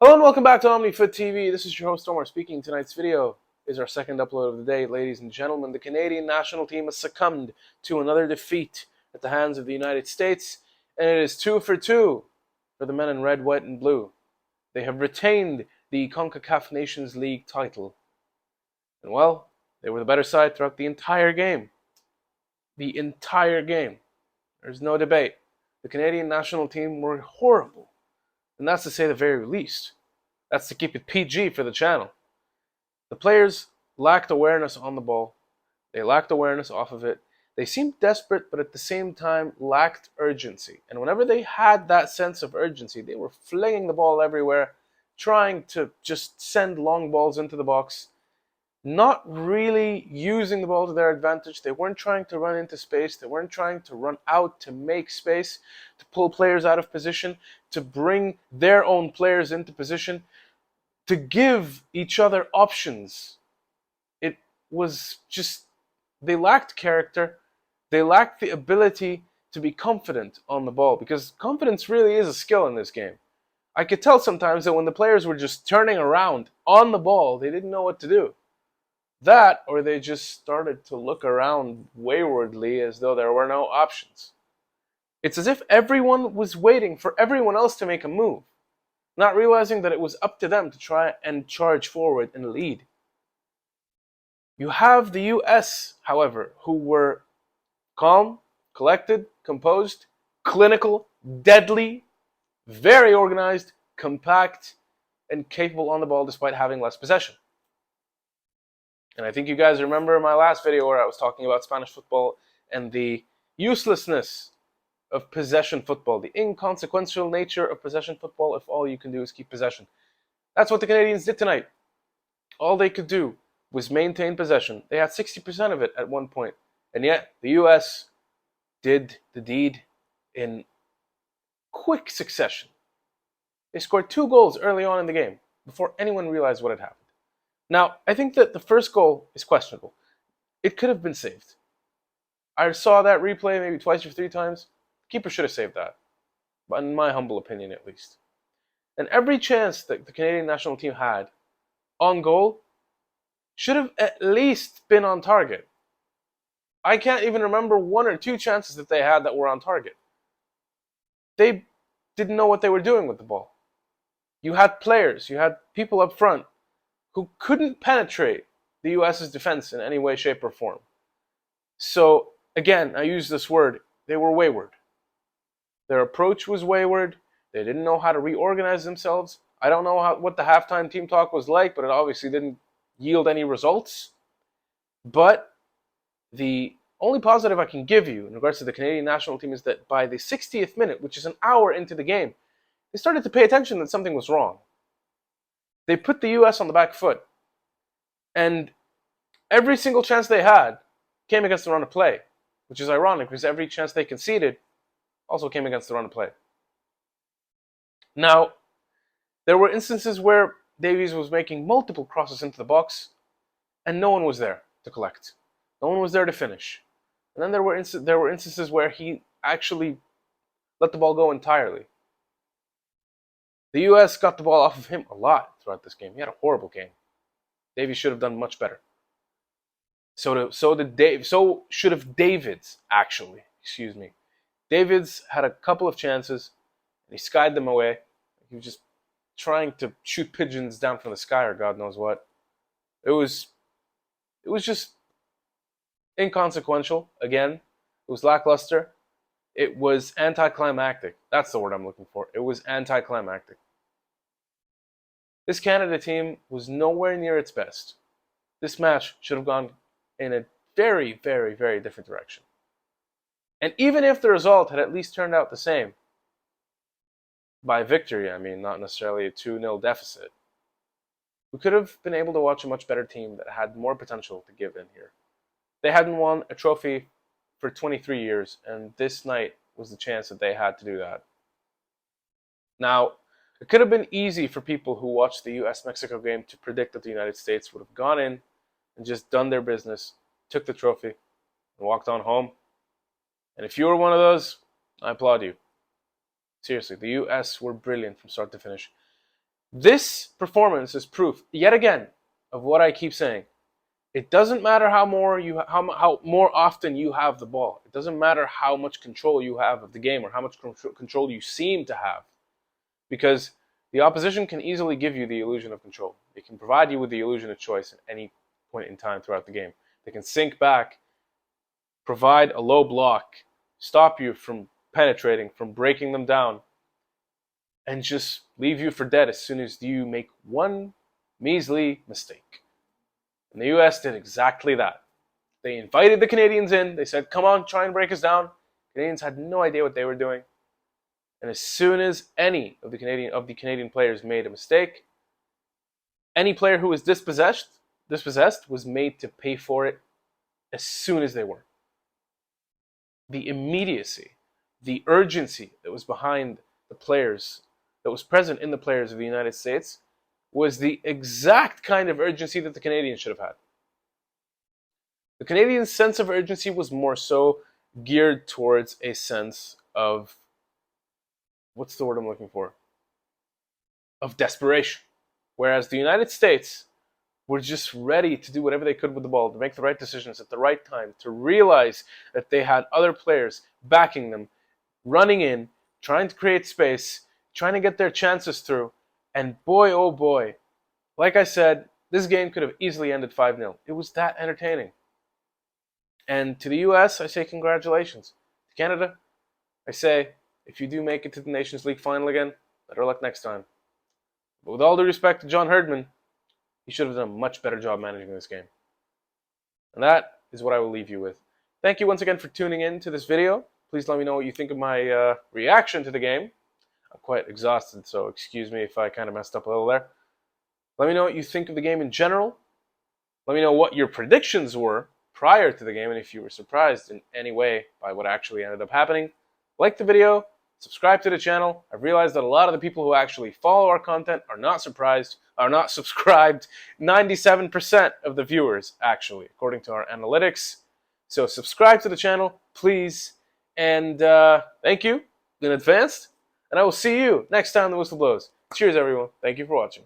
Hello and welcome back to OmniFoot TV. This is your host Omar speaking. Tonight's video is our second upload of the day. Ladies and gentlemen, the Canadian national team has succumbed to another defeat at the hands of the United States, and it is 2 for 2 for the men in red, white, and blue. They have retained the Concacaf Nations League title. And well, they were the better side throughout the entire game. The entire game. There's no debate. The Canadian national team were horrible. And that's to say the very least. That's to keep it PG for the channel. The players lacked awareness on the ball. They lacked awareness off of it. They seemed desperate, but at the same time lacked urgency. And whenever they had that sense of urgency, they were flinging the ball everywhere, trying to just send long balls into the box, not really using the ball to their advantage. They weren't trying to run into space. They weren't trying to run out to make space, to pull players out of position, to bring their own players into position, to give each other options. It was just, they lacked character. They lacked the ability to be confident on the ball, because confidence really is a skill in this game. I could tell sometimes that when the players were just turning around on the ball, they didn't know what to do. That, or they just started to look around waywardly as though there were no options. It's as if everyone was waiting for everyone else to make a move, not realizing that it was up to them to try and charge forward and lead. You have the US, however, who were calm, collected, composed, clinical, deadly, very organized, compact, and capable on the ball despite having less possession. And I think you guys remember my last video where I was talking about Spanish football and the uselessness of possession football, the inconsequential nature of possession football if all you can do is keep possession. That's what the Canadians did tonight. All they could do was maintain possession. They had 60% of it at one point. And yet, the US did the deed in quick succession. They scored 2 goals early on in the game before anyone realized what had happened. Now, I think that the first goal is questionable. It could have been saved. I saw that replay maybe twice or 3 times. The keeper should have saved that, but in my humble opinion at least. And every chance that the Canadian national team had on goal should have at least been on target. I can't even remember 1 or 2 chances that they had that were on target. They didn't know what they were doing with the ball. You had players, you had people up front who couldn't penetrate the US's defense in any way, shape, or form. So, again, I use this word, they were wayward. Their approach was wayward. They didn't know how to reorganize themselves. I don't know what the halftime team talk was like, but it obviously didn't yield any results. But the only positive I can give you in regards to the Canadian national team is that by the 60th minute, which is an hour into the game, they started to pay attention that something was wrong. They put the US on the back foot. And every single chance they had came against the run of play, which is ironic because every chance they conceded also came against the run of play. Now, there were instances where Davies was making multiple crosses into the box and no one was there to collect. No one was there to finish. And then there were instances where he actually let the ball go entirely. The US got the ball off of him a lot throughout this game. He had a horrible game. Davies should have done much better. So should have Davids, actually. Excuse me. Davids had a couple of chances, and he skied them away. He was just trying to shoot pigeons down from the sky or God knows what. It was just inconsequential, again. It was lackluster. It was anticlimactic. That's the word I'm looking for. It was anticlimactic. This Canada team was nowhere near its best. This match should have gone in a very, very, very different direction. And even if the result had at least turned out the same, by victory, I mean, not necessarily a 2-0 deficit, we could have been able to watch a much better team that had more potential to give in here. They hadn't won a trophy for 23 years, and this night was the chance that they had to do that. Now, it could have been easy for people who watched the US-Mexico game to predict that the United States would have gone in and just done their business, took the trophy, and walked on home. And if you were one of those, I applaud you. Seriously, the US were brilliant from start to finish. This performance is proof, yet again, of what I keep saying. It doesn't matter how more often you have the ball. It doesn't matter how much control you have of the game or how much control you seem to have, because the opposition can easily give you the illusion of control. They can provide you with the illusion of choice at any point in time throughout the game. They can sink back, provide a low block, stop you from penetrating, from breaking them down, and just leave you for dead as soon as you make one measly mistake. And the US did exactly that. They invited the Canadians in. They said, come on, try and break us down. Canadians had no idea what they were doing. And as soon as any of the Canadian players made a mistake, any player who was dispossessed was made to pay for it as soon as they were. The immediacy, the urgency that was behind the players, that was present in the players of the United States, was the exact kind of urgency that the Canadians should have had. The Canadians' sense of urgency was more so geared towards a sense of, what's the word I'm looking for? Of desperation. Whereas the United States were just ready to do whatever they could with the ball, to make the right decisions at the right time, to realize that they had other players backing them, running in, trying to create space, trying to get their chances through. And boy, oh boy, like I said, this game could have easily ended 5-0. It was that entertaining. And to the US, I say congratulations. To Canada, I say, if you do make it to the Nations League final again, better luck next time. But with all due respect to John Herdman, he should have done a much better job managing this game. And that is what I will leave you with. Thank you once again for tuning in to this video. Please let me know what you think of my reaction to the game. I'm quite exhausted, so excuse me if I kind of messed up a little there. Let me know what you think of the game in general. Let me know what your predictions were prior to the game, and if you were surprised in any way by what actually ended up happening. Like the video, subscribe to the channel. I've realized that a lot of the people who actually follow our content are not subscribed. 97% of the viewers, actually, according to our analytics. So subscribe to the channel, please. And thank you in advance. And I will see you next time the whistle blows. Cheers, everyone. Thank you for watching.